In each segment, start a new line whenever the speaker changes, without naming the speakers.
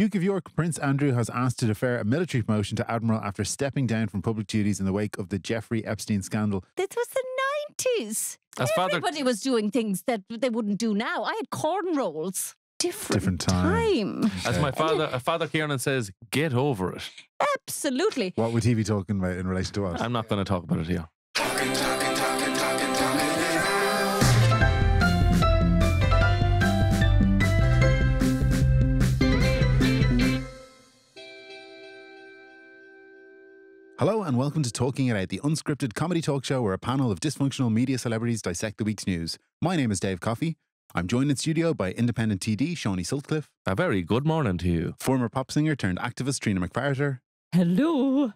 Duke of York Prince Andrew has asked to defer a military promotion to Admiral after stepping down from public duties in the wake of the Jeffrey Epstein scandal.
This was the 90s.
As
Everybody was doing things that they wouldn't do now. I had cornrows. Different
time.
As my father Kieran says, get over it.
Absolutely.
What would he be talking about in relation to what?
I'm not going to talk about it here.
Hello and welcome to Talking It Out, the unscripted comedy talk show where a panel of dysfunctional media celebrities dissect the week's news. My name is Dave Coffey. I'm joined in studio by independent TD Shawnee Sutcliffe.
A very good morning to you.
Former pop singer turned activist Trina McFarter.
Hello.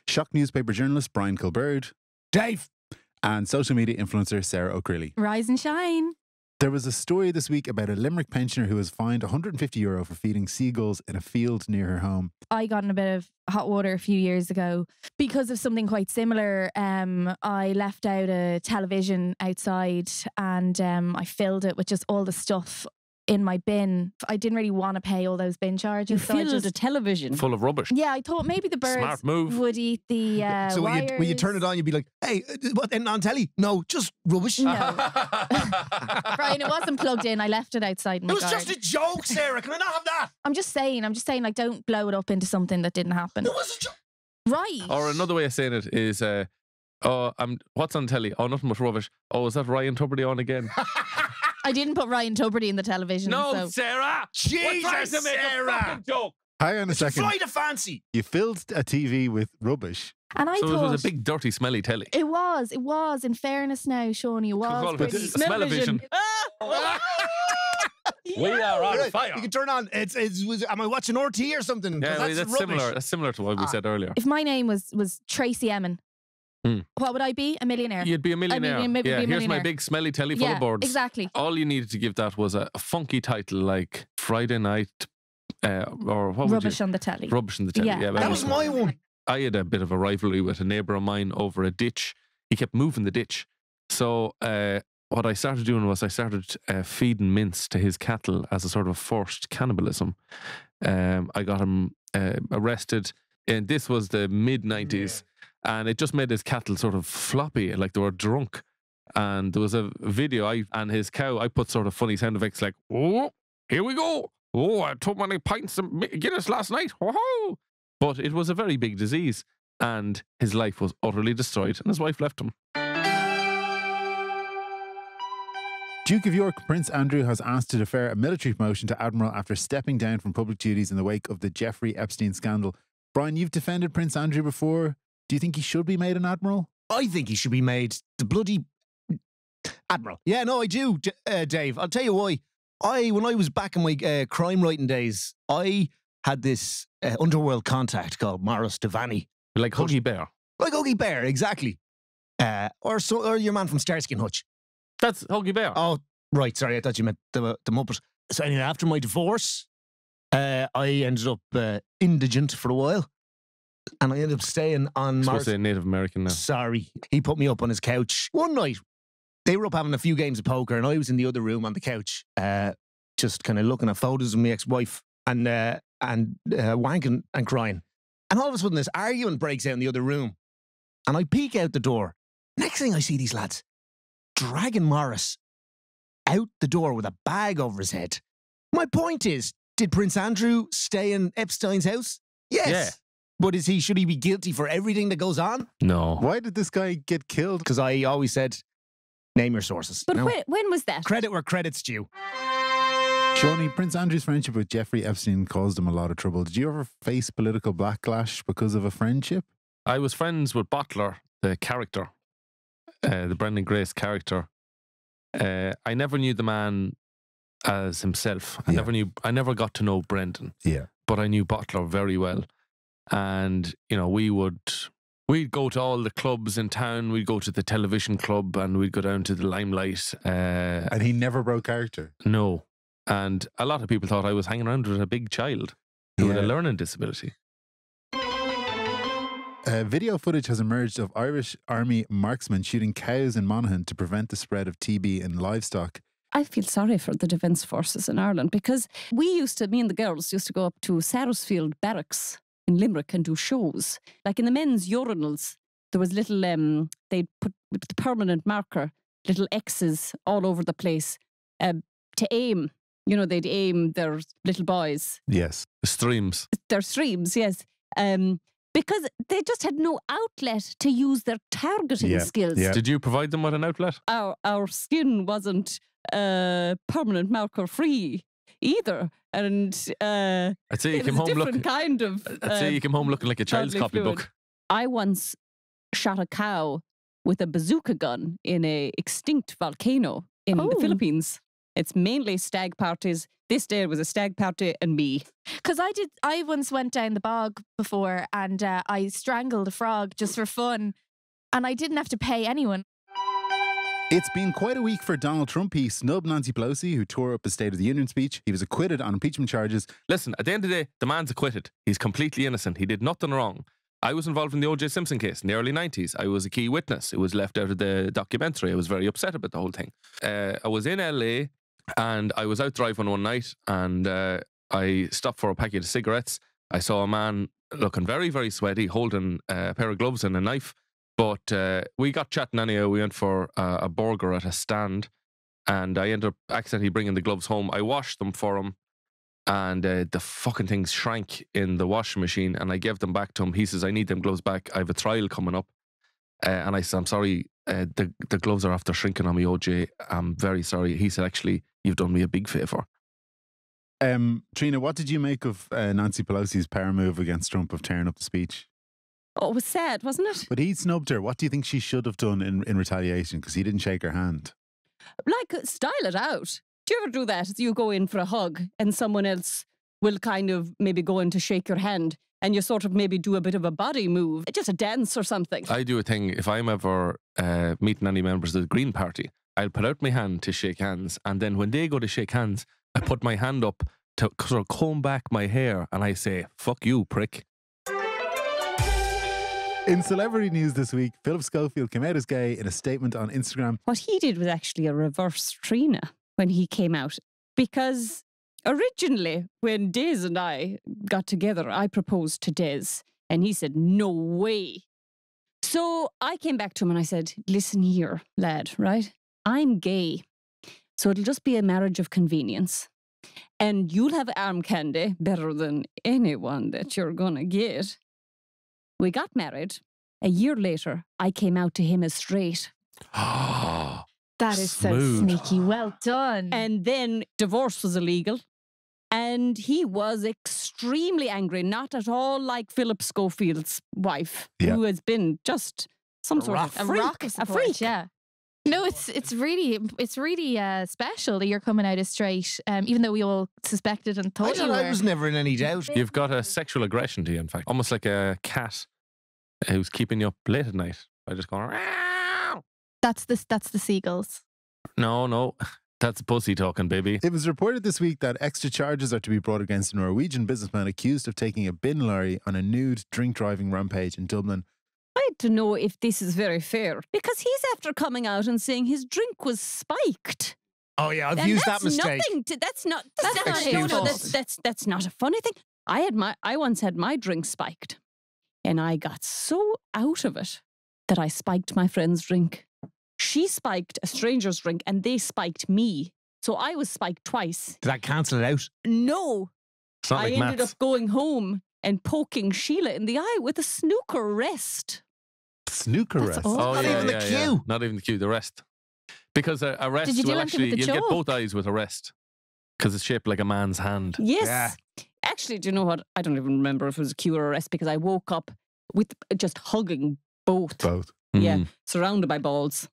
Shock newspaper journalist Brian Kilbird.
Dave.
And social media influencer Sarah O'Creely.
Rise and shine.
There was a story this week about a Limerick pensioner who was fined €150 for feeding seagulls in a field near her home.
I got in a bit of hot water a few years ago because of something quite similar. I left out a television outside and I filled it with just all the stuff in my bin. I didn't really want to pay all those bin charges.
You
so I
filled
just
a television.
Full of rubbish.
Yeah, I thought maybe the birds
Smart move.
would eat the
So when you turn it on, you'd be like, hey, what, and on telly? No, just rubbish.
No. Brian, it wasn't plugged in. I left it outside in my
It was
garden.
just a joke, Sarah. Can I not have that?
I'm just saying, like, don't blow it up into something that didn't happen.
It was a joke.
Right.
Or another way of saying it is, what's on telly? Oh, nothing but rubbish. Oh, is that Ryan Tubridy on again?
I didn't put Ryan Tubridy in the television.
No,
so.
Sarah! We're trying
Jesus,
to make a
Sarah.
fucking joke.
Hang on a second.
Fly to fancy.
You filled a TV with rubbish.
And I
So
thought
it was a big, dirty, smelly telly.
It was. In fairness now, Shawnee, it was.
Call it
pretty-
a smell-o-vision. We are on
Right,
fire.
You can turn on. Am I watching RT or something? 'Cause
Yeah, well, that's
rubbish.
similar. That's similar to what we said earlier.
If my name was Tracy Emin, what would I be? A millionaire.
You'd be a millionaire.
maybe be a
Here's my
millionaire.
big smelly telly full
yeah,
of boards.
exactly.
All you needed to give that was a funky title like Friday Night, or what
Rubbish
would
on the telly.
you? Rubbish in the telly.
Yeah.
Yeah,
That was my one.
I had a bit of a rivalry with a neighbour of mine over a ditch. He kept moving the ditch. So what I started doing was I started feeding mince to his cattle as a sort of forced cannibalism. I got him arrested, and this was the mid-90s, and it just made his cattle sort of floppy, like they were drunk. And there was a video, and his cow, I put sort of funny sound effects like, oh, here we go. Oh, I took many pints of Guinness last night. Oh. But it was a very big disease, and his life was utterly destroyed, and his wife left him.
Duke of York Prince Andrew has asked to defer a military promotion to Admiral after stepping down from public duties in the wake of the Jeffrey Epstein scandal. Brian, you've defended Prince Andrew before. Do you think he should be made an Admiral?
I think he should be made the bloody Admiral. Yeah, no, I do, Dave. I'll tell you why. When I was back in my crime writing days, I had this underworld contact called Morris Devaney.
Like Huggy Bear.
Like Huggy Bear, exactly. Or your man from Starsky and Hutch.
That's Huggy Bear.
Oh, right. Sorry, I thought you meant the Muppet. So anyway, after my divorce, I ended up indigent for a while. And I ended up staying on
Supposed
Morris.
to say Native American now.
Sorry. He put me up on his couch. One night, they were up having a few games of poker, and I was in the other room on the couch, just kind of looking at photos of my ex-wife and wanking and crying. And all of a sudden, this argument breaks out in the other room. And I peek out the door. Next thing I see these lads dragging Morris out the door with a bag over his head. My point is, did Prince Andrew stay in Epstein's house? Yes.
Yeah.
But should he be guilty for everything that goes on?
No.
Why did this guy get killed?
Because I always said, name your sources.
But
you know?
when was that?
Credit where credit's due.
Shawnee, Prince Andrew's friendship with Jeffrey Epstein caused him a lot of trouble. Did you ever face political backlash because of a friendship?
I was friends with Butler, the character, the Brendan Grace character. I never knew the man as himself. I never got to know Brendan.
Yeah.
But I knew Butler very well. And, you know, we'd go to all the clubs in town. We'd go to the television club and we'd go down to the Limelight.
And he never broke character?
No. And a lot of people thought I was hanging around with a big child who had a learning disability.
Video footage has emerged of Irish Army marksmen shooting cows in Monaghan to prevent the spread of TB in livestock.
I feel sorry for the defence forces in Ireland because me and the girls used to go up to Sarsfield Barracks in Limerick and do shows. Like in the men's urinals, there was little, they'd put with the permanent marker, little X's all over the place to aim. You know, they'd aim their little boys.
Yes.
Streams.
Their streams, yes. Because they just had no outlet to use their targeting skills.
Yeah.
Did you provide them with an outlet?
Our skin wasn't permanent marker free either, and
I'd say you
it
came
was a
home
different kind of.
I'd say you came home looking like a child's
bodily fluid.
copybook.
I once shot a cow with a bazooka gun in a extinct volcano in the Philippines. It's mainly stag parties. This day it was a stag party and me.
Because I once went down the bog before and I strangled a frog just for fun, and I didn't have to pay anyone.
It's been quite a week for Donald Trump. He snubbed Nancy Pelosi, who tore up his State of the Union speech. He was acquitted on impeachment charges.
Listen, at the end of the day, the man's acquitted. He's completely innocent. He did nothing wrong. I was involved in the O.J. Simpson case in the early 90s. I was a key witness. It was left out of the documentary. I was very upset about the whole thing. I was in LA and I was out driving one night and I stopped for a packet of cigarettes. I saw a man looking very, very sweaty, holding a pair of gloves and a knife. But we got chatting anyhow. We went for a burger at a stand and I ended up accidentally bringing the gloves home. I washed them for him and the fucking things shrank in the washing machine and I gave them back to him. He says, I need them gloves back. I have a trial coming up. And I said, I'm sorry, the gloves are after shrinking on me, OJ. I'm very sorry. He said, actually, you've done me a big favour.
Trina, what did you make of Nancy Pelosi's power move against Trump of tearing up the speech?
Oh, it was sad, wasn't it?
But he snubbed her. What do you think she should have done in retaliation? Because he didn't shake her hand.
Like, style it out. Do you ever do that? You go in for a hug and someone else will kind of maybe go in to shake your hand and you sort of maybe do a bit of a body move, just a dance or something.
I do a thing, if I'm ever meeting any members of the Green Party, I'll put out my hand to shake hands and then when they go to shake hands, I put my hand up to sort of comb back my hair and I say, fuck you, prick.
In celebrity news this week, Philip Schofield came out as gay in a statement on Instagram.
What he did was actually a reverse Trina when he came out. Because originally, when Des and I got together, I proposed to Des and he said, no way. So I came back to him and I said, listen here, lad, right? I'm gay. So it'll just be a marriage of convenience. And you'll have arm candy better than anyone that you're going to get. We got married. A year later, I came out to him as straight.
That is
Smooth.
so sneaky. Well done.
And then divorce was illegal. And he was extremely angry, not at all like Philip Schofield's wife, who has been just some sort of
a
freak.
rock of
A
support,
freak.
yeah. No, it's really special that you're coming out as straight, even though we all suspected and thought you were.
I was never in any doubt.
You've got a sexual aggression to you, in fact. Almost like a cat who's keeping you up late at night by just going, "Meow."
That's the seagulls.
No, that's pussy talking, baby.
It was reported this week that extra charges are to be brought against a Norwegian businessman accused of taking a bin lorry on a nude drink driving rampage in Dublin.
I had to know if this is very fair because he's after coming out and saying his drink was spiked.
Oh yeah, I've
And
used
that's
that mistake.
That's not
excuse.
that's not a funny thing. I once had my drink spiked, and I got so out of it that I spiked my friend's drink. She spiked a stranger's drink, and they spiked me. So I was spiked twice.
Did that cancel it out?
No,
It's not
I
like
ended
maths.
up going home and poking Sheila in the eye with a snooker rest.
Snooker
That's
rest.
awful.
Not even the cue.
Not even the cue, the rest. Because a rest
Did you do
will
anything with
actually,
the
you'll get
choke?
both eyes with a rest. Because it's shaped like a man's hand.
Yes.
Yeah.
Actually, do you know what? I don't even remember if it was a cue or a rest because I woke up with just hugging both.
Both.
Yeah,
Mm.
surrounded by balls.